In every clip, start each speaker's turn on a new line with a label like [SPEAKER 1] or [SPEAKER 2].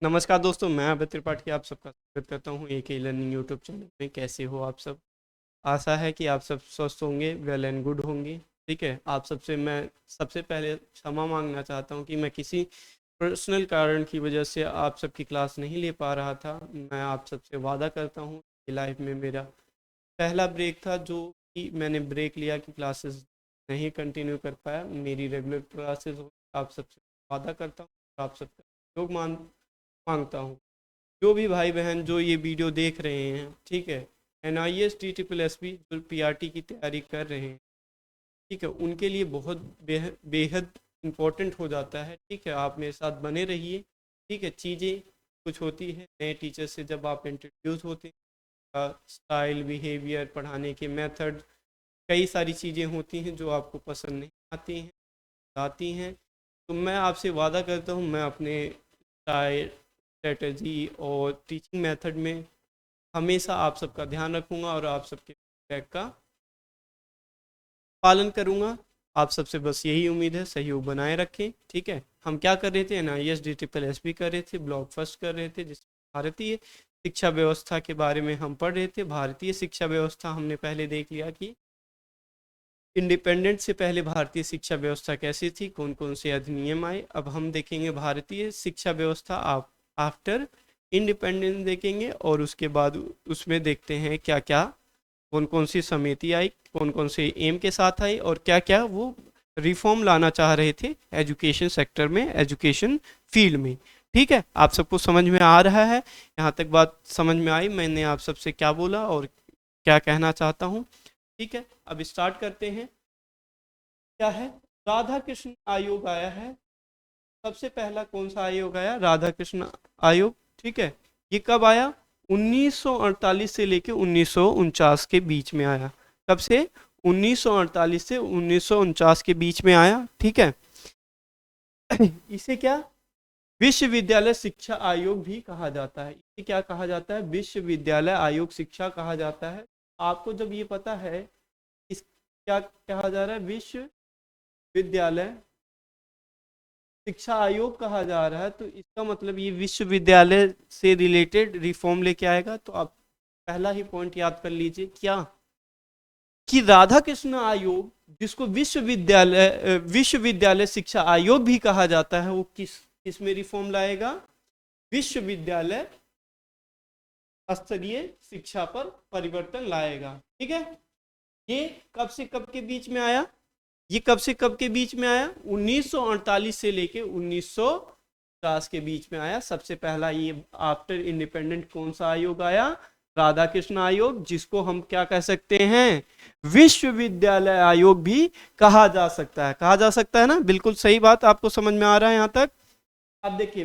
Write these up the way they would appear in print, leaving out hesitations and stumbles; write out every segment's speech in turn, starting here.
[SPEAKER 1] नमस्कार दोस्तों, मैं अभय त्रिपाठी आप सबका स्वागत करता हूँ एक लर्निंग यूट्यूब चैनल में। कैसे हो आप सब? आशा है कि आप सब स्वस्थ होंगे, वेल एंड गुड होंगे। ठीक है, आप सबसे मैं सबसे पहले क्षमा मांगना चाहता हूँ कि मैं किसी पर्सनल कारण की वजह से आप सबकी क्लास नहीं ले पा रहा था। मैं आप सबसे वादा करता हूँ कि लाइफ में मेरा पहला ब्रेक था जो कि मैंने ब्रेक लिया कि क्लासेस नहीं कंटिन्यू कर पाया। मेरी रेगुलर क्लासेस हो, आप सबसे वादा करता हूँ, आप सबका सहयोग मांगता हूँ। जो भी भाई बहन जो ये वीडियो देख रहे हैं, ठीक है, NIS TSSB जो PRT की तैयारी कर रहे हैं, ठीक है, उनके लिए बहुत बेहद इम्पोर्टेंट हो जाता है। ठीक है, आप मेरे साथ बने रहिए। ठीक है, चीज़ें कुछ होती है नए टीचर से जब आप इंट्रोड्यूस होते हैं, स्टाइल, बिहेवियर, पढ़ाने के मेथड, कई सारी चीज़ें होती हैं जो आपको पसंद नहीं आती हैं। तो मैं आपसे वादा करता हूँ, मैं अपने स्टाइल, स्ट्रेटजी और टीचिंग मेथड में हमेशा आप सबका ध्यान रखूंगा और आप सबके फीडबैक का पालन करूंगा। आप सबसे बस यही उम्मीद है, सहयोग बनाए रखें। ठीक है, हम क्या कर रहे थे? NIS DSSB कर रहे थे, ब्लॉक फर्स्ट कर रहे थे, जिस भारतीय शिक्षा व्यवस्था के बारे में हम पढ़ रहे थे। भारतीय शिक्षा व्यवस्था हमने पहले देख लिया कि इंडिपेंडेंट से पहले भारतीय शिक्षा व्यवस्था कैसी थी, कौन कौन से अधिनियम आए। अब हम देखेंगे भारतीय शिक्षा व्यवस्था आफ्टर इंडिपेंडेंस देखेंगे, और उसके बाद उसमें देखते हैं क्या क्या, कौन कौन सी समिति आई, कौन कौन से एम के साथ आई, और क्या क्या वो रिफॉर्म लाना चाह रहे थे एजुकेशन सेक्टर में, एजुकेशन फील्ड में। ठीक है, आप सबको समझ में आ रहा है? यहाँ तक बात समझ में आई मैंने आप सबसे क्या बोला और क्या कहना चाहता हूँ? ठीक है, अब स्टार्ट करते हैं। क्या है? राधा कृष्ण आयोग आया है। सबसे पहला कौन सा आयोग आया? राधा कृष्ण आयोग। ठीक है, ये कब आया? 1948 से लेके 1949 के बीच में आया। कब से? 1948 से 1949 के बीच में आया। ठीक है, इसे क्या विश्वविद्यालय शिक्षा आयोग भी कहा जाता है। इसे क्या कहा जाता है? विश्वविद्यालय आयोग शिक्षा कहा जाता है। आपको जब ये पता है इस क्या कहा जा रहा है, विश्वविद्यालय शिक्षा आयोग कहा जा रहा है, तो इसका मतलब ये विश्वविद्यालय से रिलेटेड रिफॉर्म लेके आएगा। तो आप पहला ही पॉइंट याद कर लीजिए क्या, कि राधा कृष्ण आयोग, जिसको विश्वविद्यालय शिक्षा आयोग भी कहा जाता है, वो किस में रिफॉर्म लाएगा? विश्वविद्यालय स्तरीय शिक्षा पर परिवर्तन लाएगा। ठीक है, ये कब से कब के बीच में आया? ये कब से कब के बीच में आया? 1948 से लेके 1950 के बीच में आया। सबसे पहला ये आफ्टर इंडिपेंडेंट कौन सा आयोग आया? राधा कृष्ण आयोग, जिसको हम क्या कह सकते हैं? विश्वविद्यालय आयोग भी कहा जा सकता है। कहा जा सकता है ना? बिल्कुल सही बात, आपको समझ में आ रहा है यहाँ तक? अब देखिए,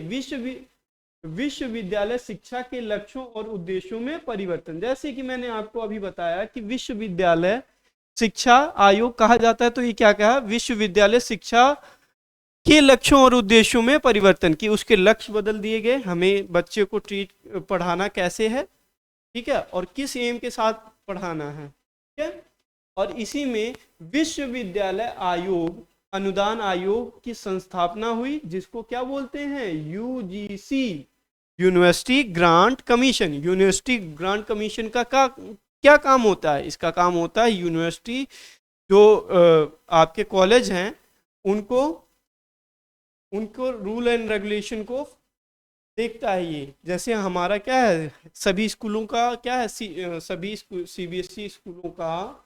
[SPEAKER 1] विश्वविद्यालय शिक्षा के लक्ष्यों और उद्देश्यों में परिवर्तन। जैसे कि मैंने आपको अभी बताया कि विश्वविद्यालय शिक्षा आयोग कहा जाता है, तो ये क्या कहा? विश्वविद्यालय शिक्षा के लक्ष्यों और उद्देश्यों में परिवर्तन, कि उसके लक्ष्य बदल दिए गए, हमें बच्चे को पढ़ाना कैसे है, ठीक है, और किस एम के साथ पढ़ाना है। ठीक है, और इसी में विश्वविद्यालय आयोग अनुदान आयोग की संस्थापना हुई, जिसको क्या बोलते हैं? UGC, university grant commission. University grant commission का क्या काम होता है? इसका काम होता है यूनिवर्सिटी जो आपके कॉलेज हैं उनको उनको रूल एंड रेगुलेशन को देखता है। ये जैसे हमारा क्या है, सभी स्कूलों का क्या है, सभी CBSE स्कूलों का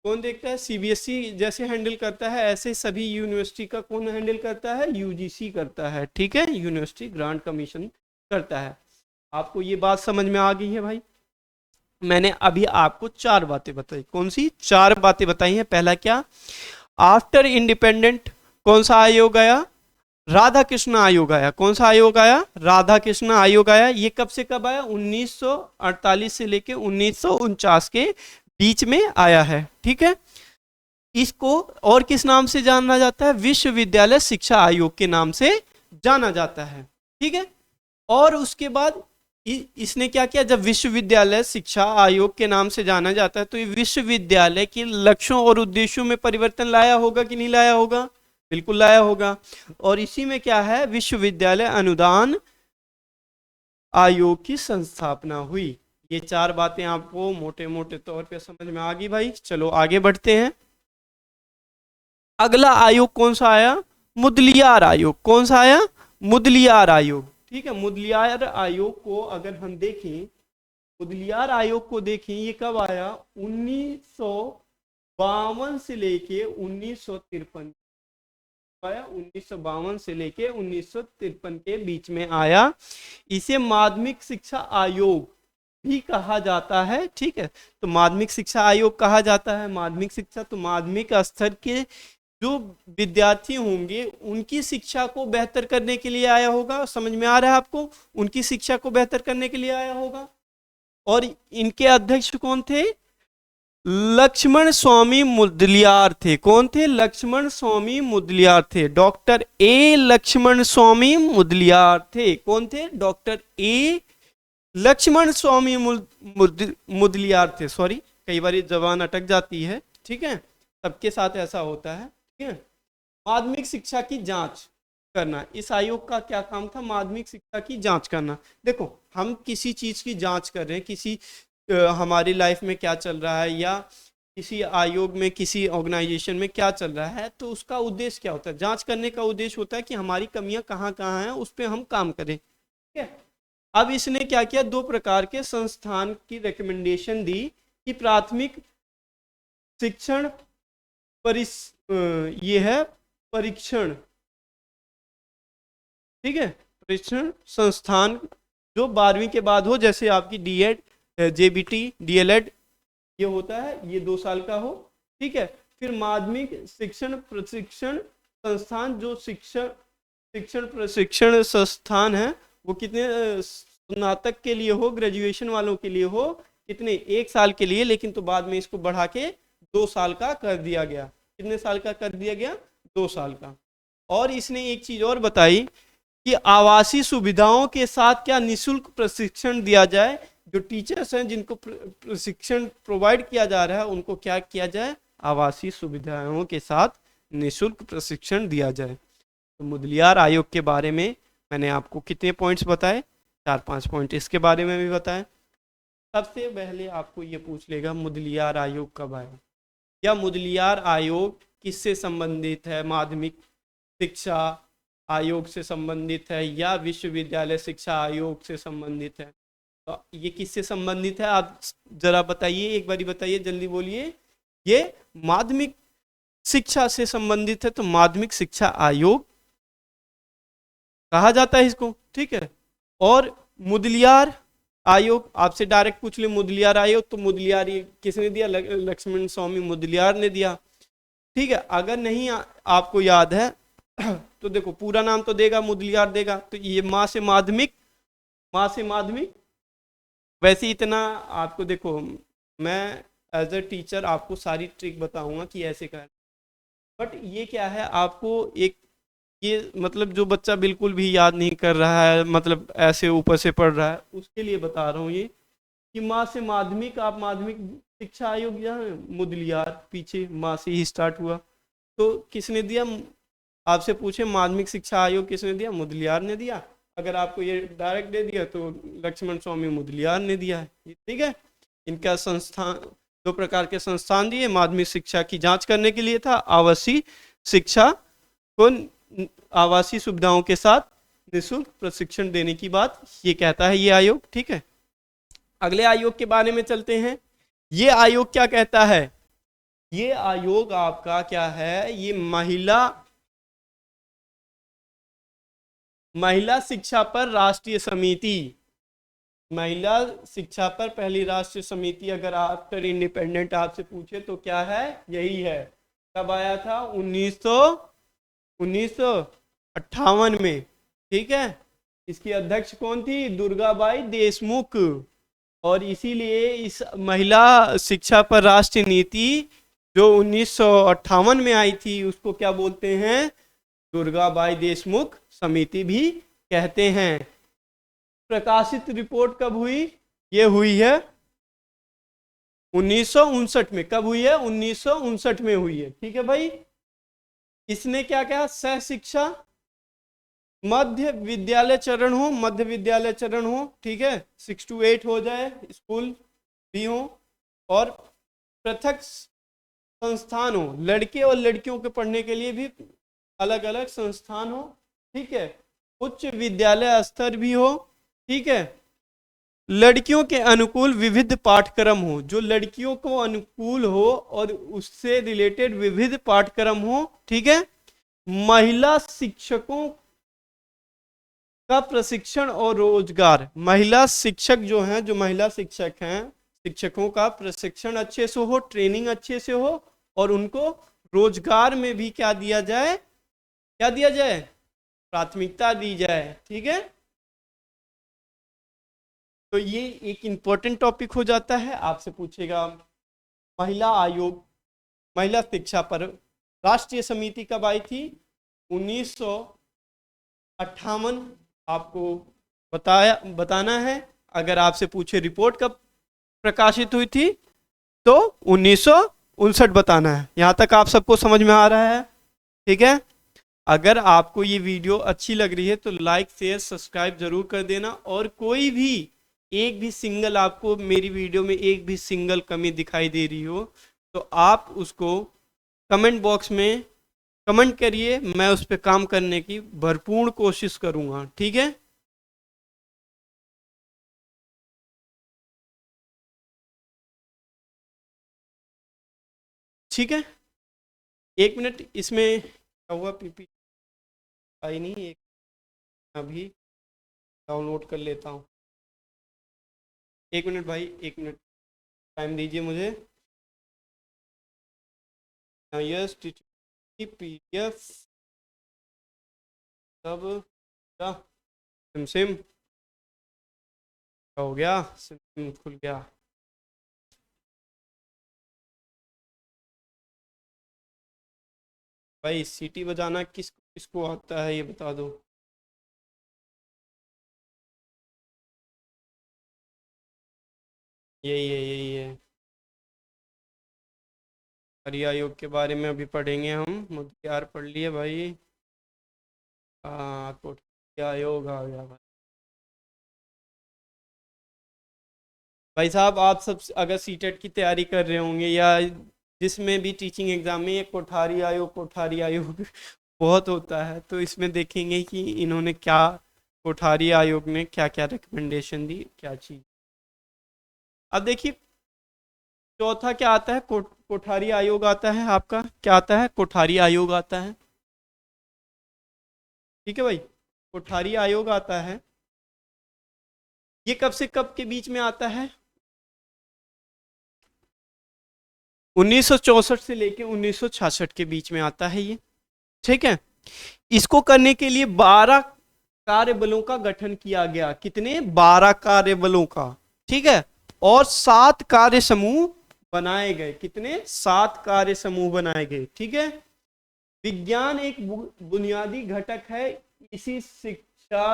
[SPEAKER 1] कौन देखता है? CBSE जैसे हैंडल करता है, ऐसे सभी यूनिवर्सिटी का कौन हैंडल करता है? UGC करता है। ठीक है, यूनिवर्सिटी ग्रांट कमीशन करता है। आपको ये बात समझ में आ गई है भाई? मैंने अभी आपको 4 बातें बताई। कौन सी 4 बातें बताई हैं? पहला क्या, आफ्टर इंडिपेंडेंट कौन सा आयोग आया? राधा कृष्ण आयोग आया। कौन सा आयोग आया? राधा कृष्ण आयोग आया। ये कब से कब आया? 1948 से लेके 1949 के बीच में आया है। ठीक है, इसको और किस नाम से जाना जाता है? विश्वविद्यालय शिक्षा आयोग के नाम से जाना जाता है। ठीक है, और उसके बाद इसने क्या किया? जब विश्वविद्यालय शिक्षा आयोग के नाम से जाना जाता है, तो ये विश्वविद्यालय के लक्ष्यों और उद्देश्यों में परिवर्तन लाया होगा कि नहीं लाया होगा? बिल्कुल लाया होगा। और इसी में क्या है? विश्वविद्यालय अनुदान आयोग की संस्थापना हुई। ये चार बातें आपको मोटे मोटे तौर पे समझ में आ गई भाई। चलो आगे बढ़ते हैं। अगला आयोग कौन सा आया? मुदलियार आयोग। कौन सा आया? मुदलियार आयोग। ठीक है, मुदलियार आयोग को अगर हम देखें, मुदलियार आयोग को देखें, ये कब आया? 1952 से लेके 1953 आया। 1952 से लेके 1953 के बीच में आया। इसे माध्यमिक शिक्षा आयोग भी कहा जाता है। ठीक है, तो माध्यमिक शिक्षा आयोग कहा जाता है। माध्यमिक शिक्षा तो माध्यमिक स्तर के जो विद्यार्थी होंगे उनकी शिक्षा को बेहतर करने के लिए आया होगा। समझ में आ रहा है आपको? उनकी शिक्षा को बेहतर करने के लिए आया होगा। और इनके अध्यक्ष कौन थे? लक्ष्मण स्वामी मुदलियार थे। कौन थे? लक्ष्मण स्वामी मुदलियार थे। डॉक्टर ए लक्ष्मण स्वामी मुदलियार थे। कौन थे? डॉक्टर ए लक्ष्मण स्वामी मुदलियार थे। सॉरी, कई बार जबान अटक जाती है। ठीक है, सबके साथ ऐसा होता है। ठीक है, माध्यमिक शिक्षा की जांच करना, इस आयोग का क्या काम था? माध्यमिक शिक्षा की जांच करना। देखो, हम किसी चीज की जांच कर रहे हैं, किसी हमारी लाइफ में क्या चल रहा है, या किसी आयोग में, किसी ऑर्गेनाइजेशन में क्या चल रहा है, तो उसका उद्देश्य क्या होता है? जांच करने का उद्देश्य होता है कि हमारी कमियां कहाँ कहाँ हैं, उस पर हम काम करें। ठीक है, अब इसने क्या किया? दो प्रकार के संस्थान की रिकमेंडेशन दी कि प्राथमिक शिक्षण ये है परीक्षण। ठीक है, परीक्षण संस्थान जो 12वीं के बाद हो, जैसे आपकी डीएड, जेबीटी, डीएलएड ये होता है, ये 2 साल का हो। ठीक है, फिर माध्यमिक शिक्षण प्रशिक्षण संस्थान, जो शिक्षण प्रशिक्षण संस्थान है वो कितने स्नातक के लिए हो, ग्रेजुएशन वालों के लिए हो, कितने? 1 साल के लिए, लेकिन तो बाद में इसको बढ़ा के 2 साल का कर दिया गया। कितने साल का कर दिया गया? 2 साल का। और इसने एक चीज और बताई कि आवासीय सुविधाओं के साथ क्या निःशुल्क प्रशिक्षण दिया जाए। जो टीचर्स हैं जिनको प्रशिक्षण प्रोवाइड किया जा रहा है, उनको क्या किया जाए? आवासीय सुविधाओं के साथ निःशुल्क प्रशिक्षण दिया जाए। तो मुदलियार आयोग के बारे में मैंने आपको कितने पॉइंट्स बताए? 4-5 पॉइंट इसके बारे में भी बताएं। सबसे पहले आपको ये पूछ लेगा मुदलियार आयोग कब आया, या मुदलियार आयोग किससे संबंधित है? माध्यमिक शिक्षा आयोग से संबंधित है या विश्वविद्यालय शिक्षा आयोग से संबंधित है? तो ये किससे संबंधित है? आप जरा बताइए, एक बारी बताइए, जल्दी बोलिए। ये माध्यमिक शिक्षा से संबंधित है, तो माध्यमिक शिक्षा आयोग कहा जाता है इसको। ठीक है, और मुदलियार आयोग आपसे डायरेक्ट पूछ ले, मुदलियार आयोग, तो मुदलियार ये किसने दिया? लक्ष्मण स्वामी मुदलियार ने दिया। ठीक है, अगर नहीं आपको याद है तो देखो, पूरा नाम तो देगा, मुदलियार देगा, तो ये माँ से माध्यमिक, माँ से माध्यमिक। वैसे इतना आपको देखो, मैं एज ए टीचर आपको सारी ट्रिक बताऊंगा कि ऐसे कर, बट ये क्या है, आपको एक ये मतलब जो बच्चा बिल्कुल भी याद नहीं कर रहा है, मतलब ऐसे ऊपर से पढ़ रहा है, उसके लिए बता रहा हूँ ये कि माँ से माध्यमिक, आप माध्यमिक शिक्षा आयोग यहाँ मुदलियार पीछे माँ से ही स्टार्ट हुआ, तो किसने दिया? आपसे पूछे माध्यमिक शिक्षा आयोग किसने दिया? मुदलियार ने दिया। अगर आपको ये डायरेक्ट दे दिया तो लक्ष्मण स्वामी मुदलियार ने दिया है। ठीक है, इनका संस्थान, 2 प्रकार के संस्थान दिए। माध्यमिक शिक्षा की जांच करने के लिए था, आवासीय शिक्षा को आवासीय सुविधाओं के साथ निःशुल्क प्रशिक्षण देने की बात ये कहता है ये आयोग। ठीक है, अगले आयोग के बारे में चलते हैं। ये आयोग क्या कहता है? ये आयोग आपका क्या है? ये महिला शिक्षा पर राष्ट्रीय समिति, महिला शिक्षा पर पहली राष्ट्रीय समिति अगर आफ्टर इंडिपेंडेंट आपसे पूछे तो क्या है? यही है। कब आया था? 1958 में। ठीक है, इसकी अध्यक्ष कौन थी? दुर्गाबाई देशमुख। और इसीलिए इस महिला शिक्षा पर राष्ट्रीय नीति जो 1958 में आई थी उसको क्या बोलते हैं? दुर्गाबाई देशमुख समिति भी कहते हैं। प्रकाशित रिपोर्ट कब हुई? ये हुई है 1959 में। कब हुई है? 1959 में हुई है। ठीक है भाई, इसने क्या कहा? सह शिक्षा मध्य विद्यालय चरण हो, मध्य विद्यालय चरण हो, ठीक है, 6 to 8 हो जाए, स्कूल भी हो, और पृथक संस्थान हो, लड़के और लड़कियों के पढ़ने के लिए भी अलग अलग संस्थान हो, ठीक है, उच्च विद्यालय स्तर भी हो, ठीक है, लड़कियों के अनुकूल विविध पाठ्यक्रम हो, जो लड़कियों को अनुकूल हो और उससे रिलेटेड विविध पाठ्यक्रम हो, ठीक है, महिला शिक्षकों का प्रशिक्षण और रोजगार, महिला शिक्षक जो हैं, जो महिला शिक्षक हैं, शिक्षकों का प्रशिक्षण अच्छे से हो, ट्रेनिंग अच्छे से हो, और उनको रोजगार में भी क्या दिया जाए, क्या दिया जाए, प्राथमिकता दी जाए, ठीक है। तो ये एक इंपॉर्टेंट टॉपिक हो जाता है, आपसे पूछेगा महिला आयोग, महिला शिक्षा पर राष्ट्रीय समिति कब आई थी, 1958, आपको बताना है। अगर आपसे पूछे रिपोर्ट कब प्रकाशित हुई थी, तो 1959 बताना है। यहां तक आप सबको समझ में आ रहा है, ठीक है। अगर आपको ये वीडियो अच्छी लग रही है तो लाइक शेयर सब्सक्राइब जरूर कर देना, और कोई भी एक भी सिंगल, आपको मेरी वीडियो में एक भी सिंगल कमी दिखाई दे रही हो तो आप उसको कमेंट बॉक्स में कमेंट करिए, मैं उस पर काम करने की भरपूर कोशिश करूंगा, ठीक है। ठीक है, 1 मिनट, इसमें क्या हुआ, पीपी आई नहीं, एक अभी डाउनलोड कर लेता हूँ। 1 मिनट भाई, 1 मिनट टाइम दीजिए मुझे। यस, PDF सब क्या, सिम सिम हो गया, सिम सिम खुल गया। भाई सीटी बजाना किसको आता है, ये बता दो। यही है। हरि आयोग के बारे में अभी पढ़ेंगे हम, मुद्दे पढ़ लिए भाई। हाँ, कोटि आयोग आ गया भाई। भाई साहब, आप सब अगर सीटेट की तैयारी कर रहे होंगे, या जिसमें भी टीचिंग एग्जाम में ये कोठारी आयोग बहुत होता है, तो इसमें देखेंगे कि इन्होंने क्या, कोठारी आयोग ने क्या क्या रिकमेंडेशन दी, क्या चीज। अब देखिए, चौथा क्या आता है, कोठारी आयोग आता है, आपका क्या आता है, कोठारी आयोग आता है, ठीक है भाई, कोठारी आयोग आता है। ये कब से कब के बीच में आता है, 1964 से लेके 1966 के बीच में आता है ये, ठीक है। इसको करने के लिए 12 कार्य बलों का गठन किया गया, कितने, 12 कार्य बलों का, ठीक है, और 7 कार्य समूह बनाए गए, कितने, 7 कार्य समूह बनाए गए, ठीक है। विज्ञान एक बुनियादी घटक है, इसी शिक्षा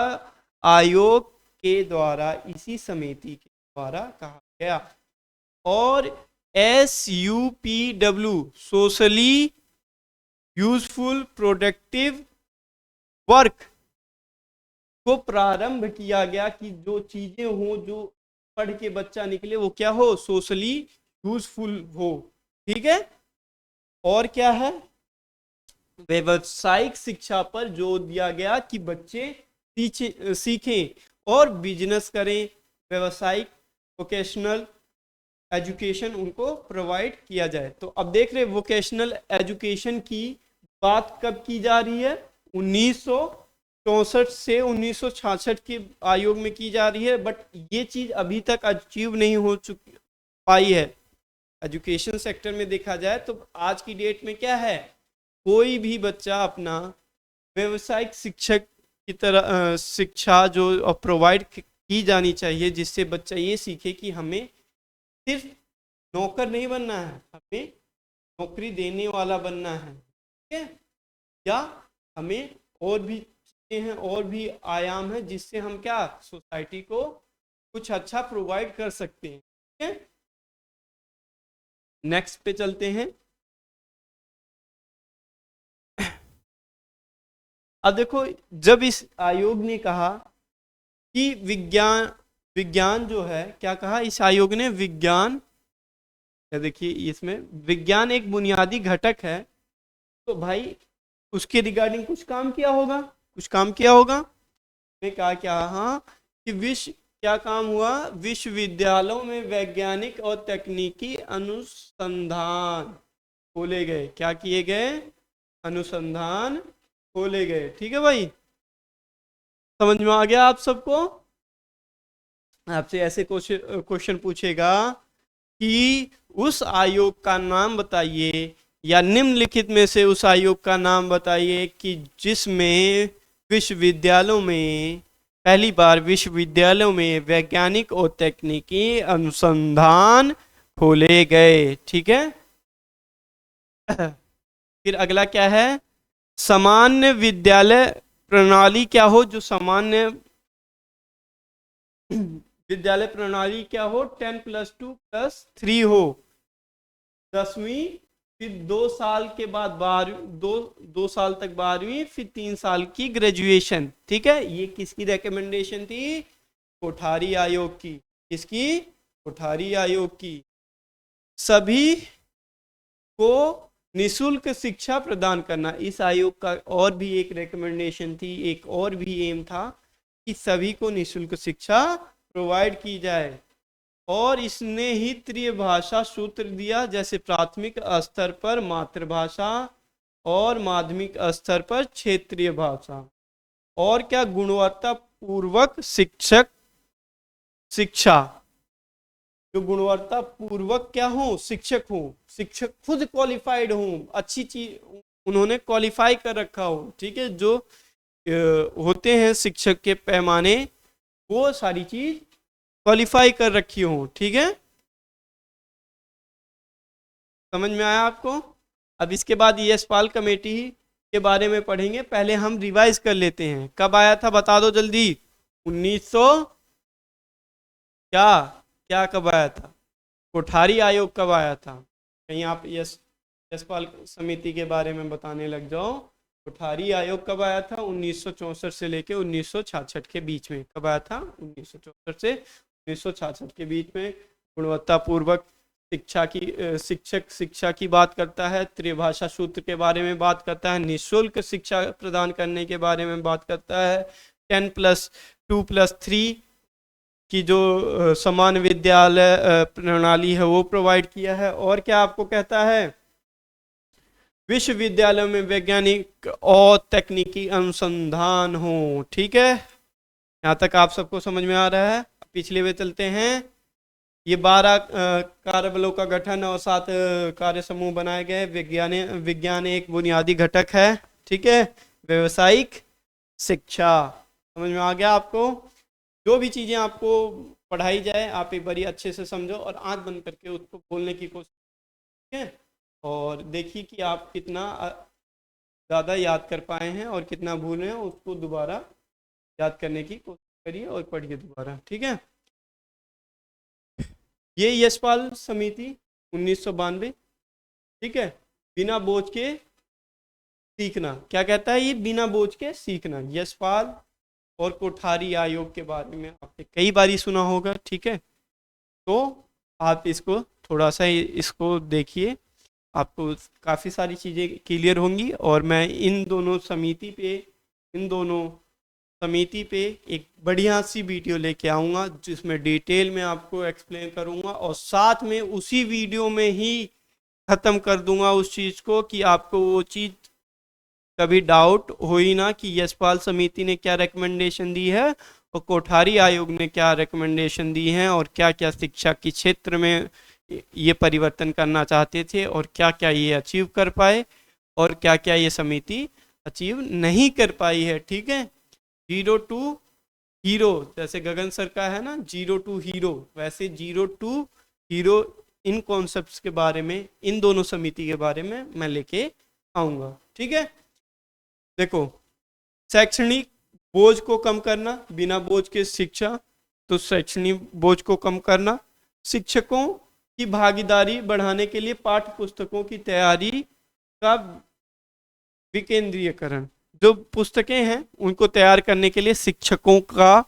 [SPEAKER 1] आयोग के द्वारा, इसी समिति के द्वारा कहा गया। और SUPW, socially useful productive work, को प्रारंभ किया गया कि जो चीजें हो, जो पढ़ के बच्चा निकले, वो क्या हो, सोशली यूजफुल हो, ठीक है। और क्या है, व्यवसायिक शिक्षा पर जोर दिया गया कि बच्चे सीखें और बिजनेस करें, व्यवसायिक वोकेशनल एजुकेशन उनको प्रोवाइड किया जाए। तो अब देख रहे, वोकेशनल एजुकेशन की बात कब की जा रही है, 1964 से 1966 के आयोग में की जा रही है, बट ये चीज अभी तक अचीव नहीं हो चुकी पाई है। एजुकेशन सेक्टर में देखा जाए तो आज की डेट में क्या है, कोई भी बच्चा अपना व्यवसायिक शिक्षक की तरह शिक्षा जो प्रोवाइड की जानी चाहिए, जिससे बच्चा ये सीखे कि हमें सिर्फ नौकर नहीं बनना है, हमें नौकरी देने वाला बनना है, ठीक है, या हमें और भी चीजें हैं, और भी आयाम है, जिससे हम क्या, सोसाइटी को कुछ अच्छा प्रोवाइड कर सकते हैं, ठीक है। नेक्स्ट पे चलते हैं। अब देखो, जब इस आयोग ने कहा कि विज्ञान जो है, क्या कहा इस आयोग ने, विज्ञान, देखिए इसमें विज्ञान एक बुनियादी घटक है, तो भाई उसके रिगार्डिंग कुछ काम किया होगा, कुछ काम किया होगा। ने कहा क्या, हाँ, कि क्या काम हुआ, विश्वविद्यालयों में वैज्ञानिक और तकनीकी अनुसंधान खोले गए। क्या किए गए, अनुसंधान खोले गए। ठीक है भाई, समझ में आ गया आप सबको। आपसे ऐसे क्वेश्चन पूछेगा कि उस आयोग का नाम बताइए, या निम्नलिखित में से उस आयोग का नाम बताइए कि जिसमें विश्वविद्यालयों में, पहली बार विश्वविद्यालयों में वैज्ञानिक और तकनीकी अनुसंधान खोले गए। ठीक है, फिर अगला क्या है, सामान्य विद्यालय प्रणाली क्या हो, जो सामान्य विद्यालय प्रणाली क्या हो, 10+2+3 हो, 10वीं, फिर 2 साल के बाद 2 साल तक 12वीं, फिर 3 साल की ग्रेजुएशन। ठीक है, ये किसकी रिकमेंडेशन थी, कोठारी आयोग की। किसकी, कोठारी आयोग की। सभी को निशुल्क शिक्षा प्रदान करना, इस आयोग का और भी एक रिकमेंडेशन थी, एक और भी एम था कि सभी को निशुल्क शिक्षा प्रोवाइड की जाए। और इसने ही त्रिभाषा सूत्र दिया, जैसे प्राथमिक स्तर पर मातृभाषा और माध्यमिक स्तर पर क्षेत्रीय भाषा। और क्या, गुणवत्ता पूर्वक शिक्षा, जो गुणवत्ता पूर्वक क्या हो, शिक्षक हो, शिक्षक खुद क्वालिफाइड हो, अच्छी चीज उन्होंने क्वालिफाई कर रखा हो। ठीक है, जो होते हैं शिक्षक के पैमाने, वो सारी चीज क्वालिफाई कर रखी हो। ठीक है, समझ में आया आपको। अब इसके बाद यशपाल कमेटी के बारे में पढ़ेंगे, पहले हम रिवाइज कर लेते हैं। कब आया था बता दो जल्दी, 1900 क्या क्या कब आया था, कोठारी आयोग कब आया था, कहीं आप यशपाल समिति के बारे में बताने लग जाओ। कोठारी आयोग कब आया था, 1964 से लेके 1966 के बीच में। कब आया था, 1964 से 1966 के बीच में। गुणवत्तापूर्वक शिक्षा की, शिक्षक शिक्षा की बात करता है, त्रिभाषा सूत्र के बारे में बात करता है, निःशुल्क शिक्षा प्रदान करने के बारे में बात करता है, 10+2+3 की जो समान विद्यालय प्रणाली है वो प्रोवाइड किया है। और क्या आपको कहता है, विश्वविद्यालयों में वैज्ञानिक और तकनीकी अनुसंधान हो। ठीक है, यहाँ तक आप सबको समझ में आ रहा है। पिछले वे चलते हैं। ये 12 कार्यबलों का गठन और 7 कार्य समूह बनाए गए। विज्ञान एक बुनियादी घटक है। ठीक है, व्यवसायिक शिक्षा, समझ में आ गया आपको। जो भी चीजें आपको पढ़ाई जाए आप एक बारी अच्छे से समझो और आंख बंद करके उसको बोलने की कोशिश। ठीक है, और देखिए कि आप कितना ज़्यादा याद कर पाए हैं और कितना भूले हैं, उसको दोबारा याद करने की कोशिश करिए और पढ़िए दोबारा। ठीक है, ये यशपाल समिति 1992। ठीक है, बिना बोझ के सीखना, क्या कहता है ये, बिना बोझ के सीखना। यशपाल और कोठारी आयोग के बारे में आपने कई बारी सुना होगा। ठीक है, तो आप इसको थोड़ा सा इसको देखिए, आपको काफ़ी सारी चीज़ें क्लियर होंगी। और मैं इन दोनों समिति पे एक बढ़िया सी वीडियो लेके आऊँगा जिसमें डिटेल में आपको एक्सप्लेन करूँगा, और साथ में उसी वीडियो में ही ख़त्म कर दूँगा उस चीज़ को, कि आपको वो चीज़ कभी डाउट हो ही ना कि यशपाल समिति ने क्या रिकमेंडेशन दी है और कोठारी आयोग ने क्या रिकमेंडेशन दी है, और क्या क्या शिक्षा के क्षेत्र में ये परिवर्तन करना चाहते थे, और क्या क्या ये अचीव कर पाए, और क्या क्या ये समिति अचीव नहीं कर पाई है। ठीक है, 0 to हीरो, जैसे गगन सर का है ना 0 to हीरो, वैसे 0 to हीरो इन कॉन्सेप्ट्स के बारे में, इन दोनों समिति के बारे में मैं लेके आऊँगा। ठीक है, देखो, शैक्षणिक बोझ को कम करना, बिना बोझ के शिक्षा, तो शैक्षणिक बोझ को कम करना, शिक्षकों की भागीदारी बढ़ाने के लिए पाठ्य पुस्तकों की तैयारी का विकेंद्रीयकरण, जो पुस्तकें हैं उनको तैयार करने के लिए शिक्षकों का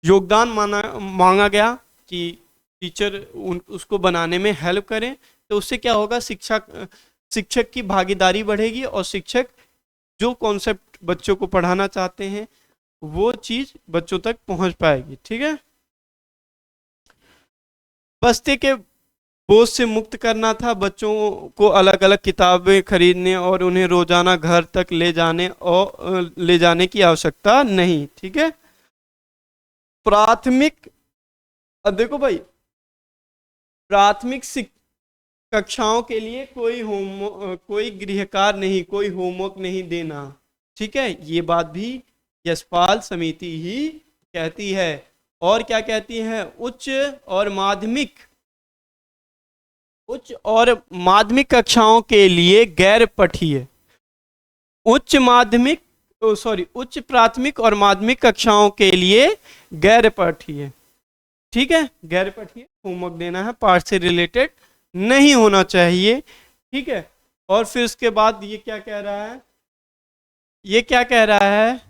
[SPEAKER 1] योगदान मांगा गया कि टीचर उसको बनाने में हेल्प करें। तो उससे क्या होगा, शिक्षक की भागीदारी बढ़ेगी और शिक्षक जो कॉन्सेप्ट बच्चों को पढ़ाना चाहते हैं वो चीज बच्चों तक पहुंच पाएगी। ठीक है, बस्ते के बोझ से मुक्त करना था, बच्चों को अलग अलग किताबें खरीदने और उन्हें रोजाना घर तक ले जाने की आवश्यकता नहीं। ठीक है, प्राथमिक, अब देखो भाई, प्राथमिक कक्षाओं के लिए कोई गृह कार्य नहीं, कोई होमवर्क नहीं देना। ठीक है, ये बात भी यशपाल समिति ही कहती है। और क्या कहती है, उच्च और माध्यमिक कक्षाओं के लिए गैर पठनीय, उच्च प्राथमिक और माध्यमिक कक्षाओं के लिए गैर पठनीय। ठीक है, गैर पठनीय होमवर्क देना है, पाठ से रिलेटेड नहीं होना चाहिए। ठीक है, और फिर उसके बाद ये क्या कह रहा है,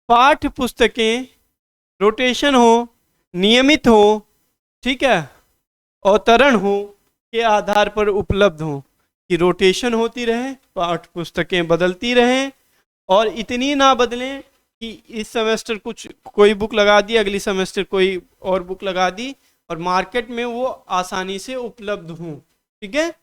[SPEAKER 1] पाठ्य पुस्तकें रोटेशन हो, नियमित हो, ठीक है, अवतरण हो के आधार पर उपलब्ध हो, कि रोटेशन होती रहे, पाठ्य पुस्तकें बदलती रहें और इतनी ना बदलें कि इस सेमेस्टर कोई बुक लगा दी, अगली सेमेस्टर कोई और बुक लगा दी और मार्केट में वो आसानी से उपलब्ध हो। ठीक है,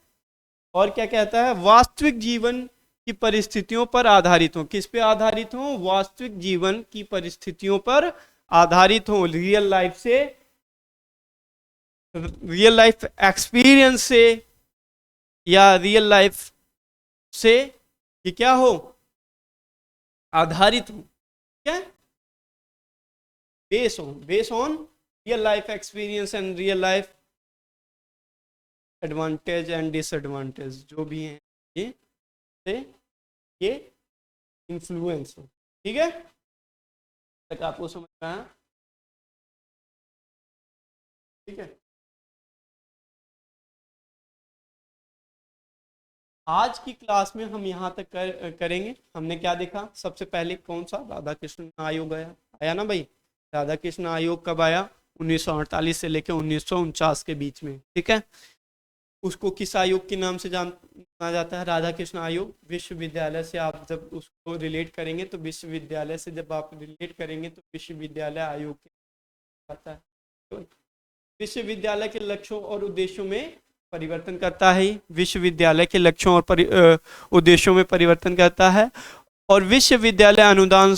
[SPEAKER 1] और क्या कहता है, वास्तविक जीवन की परिस्थितियों पर आधारित हो। किस पे आधारित हो, वास्तविक जीवन की परिस्थितियों पर आधारित हो, रियल लाइफ एक्सपीरियंस से या रियल लाइफ से ये क्या हो, आधारित हो। क्या, base on real life experience and real life advantage and disadvantage जो भी हैं ये इन्फ्लुएंस हो। ठीक है, तक आपको समझ में आया? ठीक है, आज की क्लास में हम यहाँ तक करेंगे। हमने क्या देखा, सबसे पहले कौन सा, राधा कृष्ण आयोग आया ना भाई। राधा कृष्ण आयोग कब आया, 1948 से लेकर 1949 के बीच में। ठीक है, उसको किस आयोग के नाम से जाना जाता है, राधा कृष्ण आयोग। विश्वविद्यालय से आप जब उसको रिलेट करेंगे तो विश्वविद्यालय से जब आप रिलेट करेंगे तो विश्वविद्यालय आयोग के आता है। तो विश्वविद्यालय के लक्ष्यों और उद्देश्यों में परिवर्तन करता है, विश्वविद्यालय के लक्ष्यों और उद्देश्यों में परिवर्तन करता है। और विश्वविद्यालय अनुदान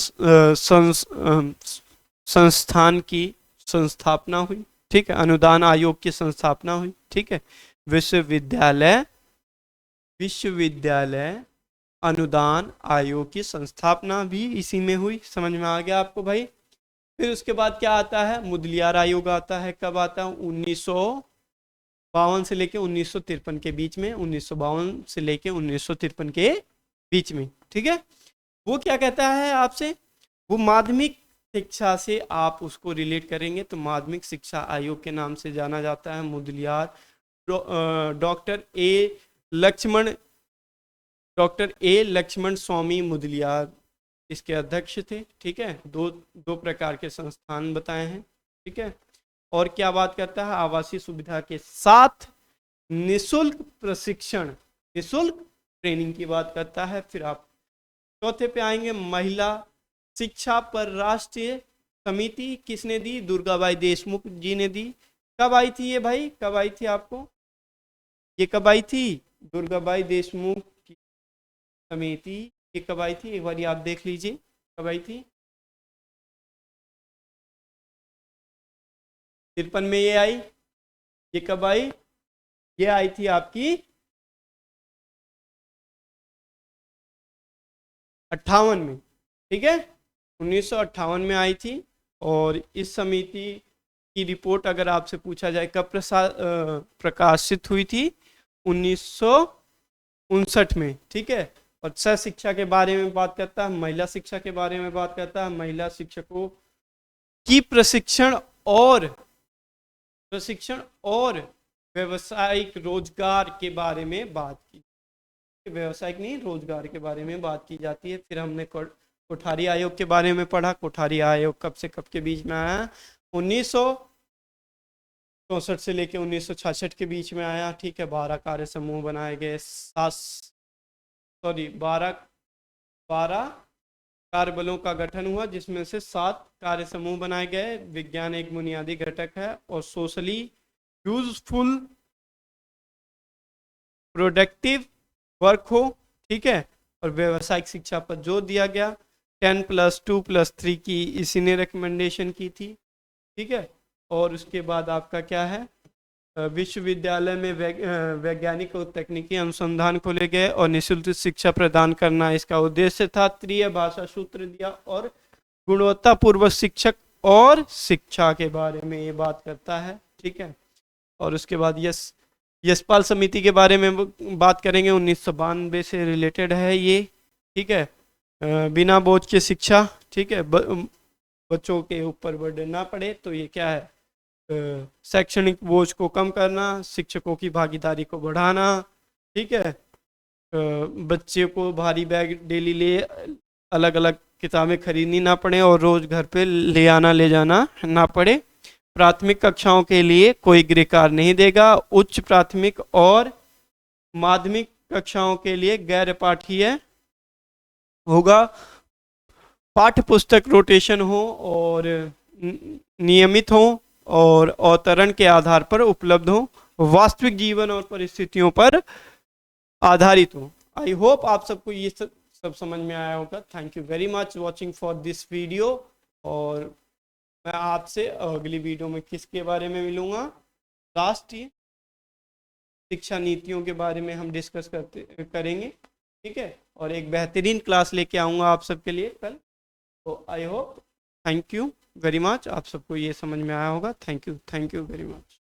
[SPEAKER 1] संस्थान की संस्थापना हुई। ठीक है, अनुदान आयोग की संस्थापना हुई। ठीक है, विश्वविद्यालय अनुदान आयोग की संस्थापना भी इसी में हुई। समझ में आ गया आपको भाई? फिर उसके बाद क्या आता है, मुदलियार आयोग आता है। कब आता है, 1952 से लेके 1953 के बीच में, 1952 से लेके 1953 के बीच में। ठीक है, वो क्या कहता है आपसे, वो माध्यमिक शिक्षा से आप उसको रिलेट करेंगे तो माध्यमिक शिक्षा आयोग के नाम से जाना जाता है, मुदलियार। डॉक्टर ए लक्ष्मण स्वामी मुदलियार इसके अध्यक्ष थे। ठीक है, दो प्रकार के संस्थान बताए हैं। ठीक है, और क्या बात करता है, आवासीय सुविधा के साथ निशुल्क प्रशिक्षण, निशुल्क ट्रेनिंग की बात करता है। फिर आप चौथे पे आएंगे, महिला शिक्षा पर राष्ट्रीय समिति किसने दी, दुर्गाबाई देशमुख जी ने दी। कब आई थी ये भाई, कब आई थी आपको, ये कब आई थी, दुर्गाबाई देशमुख की समिति ये कब आई थी, एक बार आप देख लीजिए कब आई थी। 53 में ये आई। ये कब आई, ये आई थी आपकी 58 में। ठीक है, 1958 में आई थी। और इस समिति की रिपोर्ट अगर आपसे पूछा जाए कब प्रकाशित हुई थी, 1959 में। ठीक है, और सह शिक्षा के बारे में बात करता है, महिला शिक्षा के बारे में बात करता है, महिला शिक्षकों की प्रशिक्षण और व्यवसायिक रोजगार के बारे में बात की। व्यवसायिक नहीं, रोजगार के बारे में बात की जाती है। फिर हमने कोठारी आयोग के बारे में पढ़ा। कोठारी आयोग कब से कब के बीच में आया? 1964 से लेके 1966 के बीच में आया। ठीक है, 12 कार्य समूह बनाए गए, 12 कार्यबलों का गठन हुआ, जिसमें से 7 कार्य समूह बनाए गए। विज्ञान एक बुनियादी घटक है और सोशली यूजफुल प्रोडक्टिव वर्क हो। ठीक है, और व्यवसायिक शिक्षा पर जोर दिया गया। 10+2+3 की इसी ने रिकमेंडेशन की थी। ठीक है, और उसके बाद आपका क्या है, विश्वविद्यालय में वैज्ञानिक और तकनीकी अनुसंधान खोले गए और निःशुल्क शिक्षा प्रदान करना इसका उद्देश्य था। त्रिय भाषा सूत्र दिया और गुणवत्तापूर्वक शिक्षक और शिक्षा के बारे में ये बात करता है। ठीक है, और उसके बाद यशपाल समिति के बारे में बात करेंगे, 1992 से रिलेटेड है ये। ठीक है, बिना बोझ के शिक्षा। ठीक है, बच्चों के ऊपर बर्डन ना पड़े, तो ये क्या है, शैक्षणिक बोझ को कम करना, शिक्षकों की भागीदारी को बढ़ाना। ठीक है, बच्चे को भारी बैग डेली ले अलग अलग किताबें खरीदनी ना पड़े और रोज घर पे ले आना ले जाना ना पड़े। प्राथमिक कक्षाओं के लिए कोई गृह कार्य नहीं देगा। उच्च प्राथमिक और माध्यमिक कक्षाओं के लिए गैर पाठीय होगा। पाठ्य पुस्तक रोटेशन हो और नियमित हो और अवतरण के आधार पर उपलब्ध हो, वास्तविक जीवन और परिस्थितियों पर आधारित हो। आई होप आप सबको ये सब समझ में आया होगा। Thank you very much watching for this video, और मैं आपसे अगली वीडियो में किसके बारे में मिलूंगा, राष्ट्रीय शिक्षा नीतियों के बारे में हम डिस्कस करेंगे। ठीक है, और एक बेहतरीन क्लास लेके आऊँगा आप सबके लिए कल। तो I hope, thank you very much, आप सबको ये समझ में आया होगा। Thank you very much.